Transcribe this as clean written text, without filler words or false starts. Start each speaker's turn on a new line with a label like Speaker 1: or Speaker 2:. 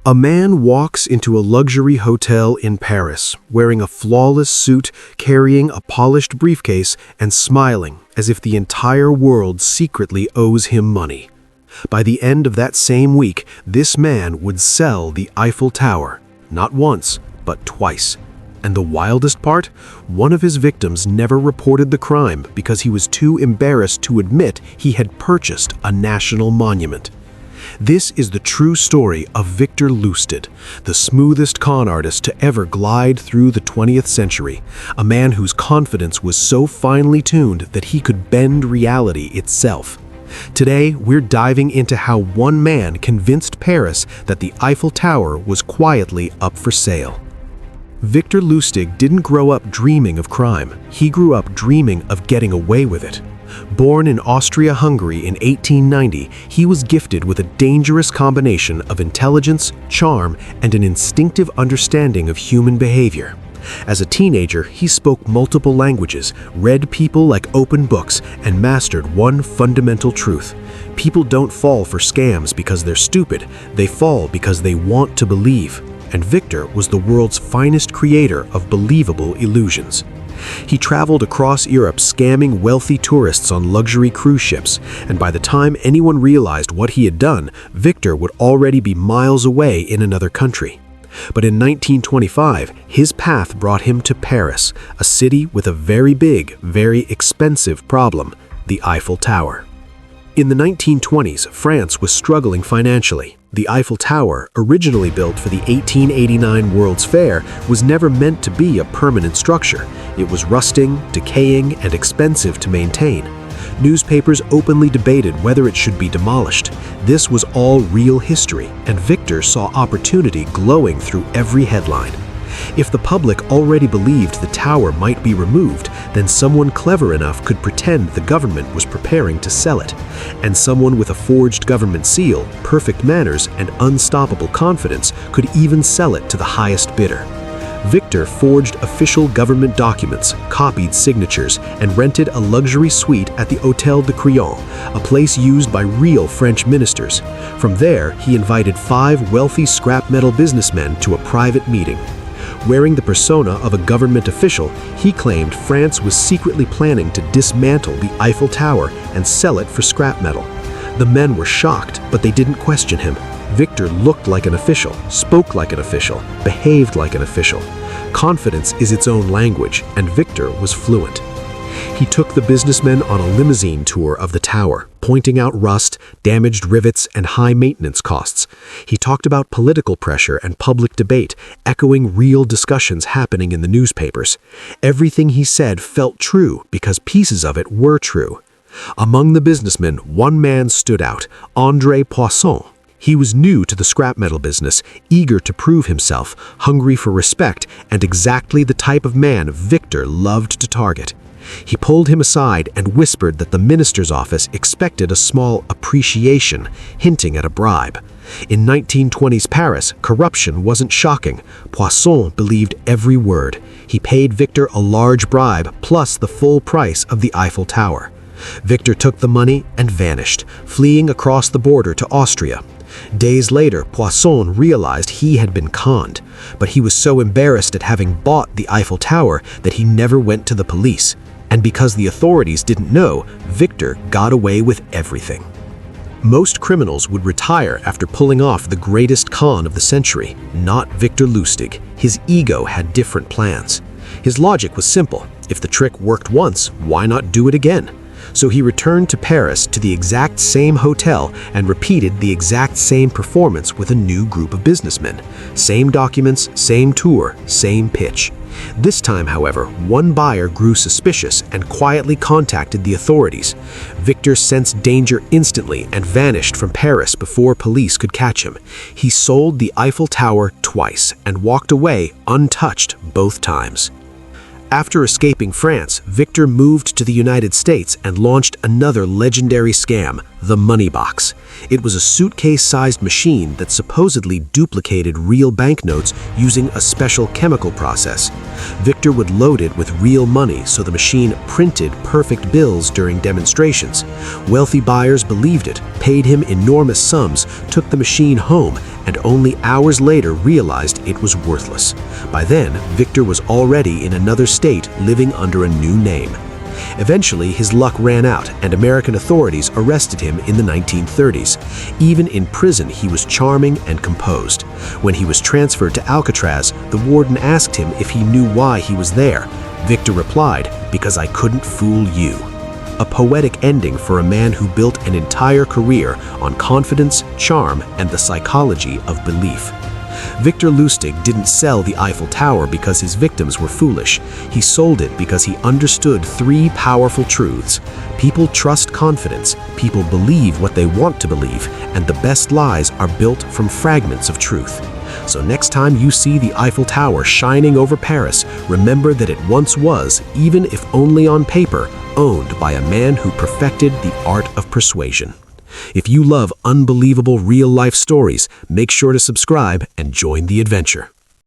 Speaker 1: A man walks into a luxury hotel in Paris, wearing a flawless suit, carrying a polished briefcase, and smiling as if the entire world secretly owes him money. By the end of that same week, this man would sell the Eiffel Tower, not once, but twice. And the wildest part? One of his victims never reported the crime because he was too embarrassed to admit he had purchased a national monument. This is the true story of Victor Lustig, the smoothest con artist to ever glide through the 20th century, a man whose confidence was so finely tuned that he could bend reality itself. Today, we're diving into how one man convinced Paris that the Eiffel Tower was quietly up for sale. Victor Lustig didn't grow up dreaming of crime. He grew up dreaming of getting away with it. Born in Austria-Hungary in 1890, he was gifted with a dangerous combination of intelligence, charm, and an instinctive understanding of human behavior. As a teenager, he spoke multiple languages, read people like open books, and mastered one fundamental truth. People don't fall for scams because they're stupid, they fall because they want to believe. And Victor was the world's finest creator of believable illusions. He traveled across Europe scamming wealthy tourists on luxury cruise ships, and by the time anyone realized what he had done, Victor would already be miles away in another country. But in 1925, his path brought him to Paris, a city with a very big, very expensive problem: the Eiffel Tower. In the 1920s, France was struggling financially. The Eiffel Tower, originally built for the 1889 World's Fair, was never meant to be a permanent structure. It was rusting, decaying, and expensive to maintain. Newspapers openly debated whether it should be demolished. This was all real history, and Victor saw opportunity glowing through every headline. If the public already believed the tower might be removed, then someone clever enough could pretend the government was preparing to sell it. And someone with a forged government seal, perfect manners, and unstoppable confidence could even sell it to the highest bidder. Victor forged official government documents, copied signatures, and rented a luxury suite at the Hôtel de Crillon, a place used by real French ministers. From there, he invited 5 wealthy scrap metal businessmen to a private meeting. Wearing the persona of a government official, he claimed France was secretly planning to dismantle the Eiffel Tower and sell it for scrap metal. The men were shocked, but they didn't question him. Victor looked like an official, spoke like an official, behaved like an official. Confidence is its own language, and Victor was fluent. He took the businessmen on a limousine tour of the tower, pointing out rust, damaged rivets, and high maintenance costs. He talked about political pressure and public debate, echoing real discussions happening in the newspapers. Everything he said felt true because pieces of it were true. Among the businessmen, one man stood out: André Poisson. He was new to the scrap metal business, eager to prove himself, hungry for respect, and exactly the type of man Victor loved to target. He pulled him aside and whispered that the minister's office expected a small appreciation, hinting at a bribe. In 1920s Paris, corruption wasn't shocking. Poisson believed every word. He paid Victor a large bribe plus the full price of the Eiffel Tower. Victor took the money and vanished, fleeing across the border to Austria. Days later, Poisson realized he had been conned, but he was so embarrassed at having bought the Eiffel Tower that he never went to the police. And because the authorities didn't know, Victor got away with everything. Most criminals would retire after pulling off the greatest con of the century, not Victor Lustig. His ego had different plans. His logic was simple: if the trick worked once, why not do it again? So he returned to Paris to the exact same hotel and repeated the exact same performance with a new group of businessmen. Same documents, same tour, same pitch. This time, however, one buyer grew suspicious and quietly contacted the authorities. Victor sensed danger instantly and vanished from Paris before police could catch him. He sold the Eiffel Tower twice and walked away untouched both times. After escaping France, Victor moved to the United States and launched another legendary scam, the money box. It was a suitcase-sized machine that supposedly duplicated real banknotes using a special chemical process. Victor would load it with real money so the machine printed perfect bills during demonstrations. Wealthy buyers believed it, paid him enormous sums, took the machine home, and only hours later realized it was worthless. By then, Victor was already in another state living under a new name. Eventually, his luck ran out, and American authorities arrested him in the 1930s. Even in prison, he was charming and composed. When he was transferred to Alcatraz, the warden asked him if he knew why he was there. Victor replied, "Because I couldn't fool you." A poetic ending for a man who built an entire career on confidence, charm, and the psychology of belief. Victor Lustig didn't sell the Eiffel Tower because his victims were foolish. He sold it because he understood three powerful truths. People trust confidence, people believe what they want to believe, and the best lies are built from fragments of truth. So next time you see the Eiffel Tower shining over Paris, remember that it once was, even if only on paper, owned by a man who perfected the art of persuasion. If you love unbelievable real-life stories, make sure to subscribe and join the adventure.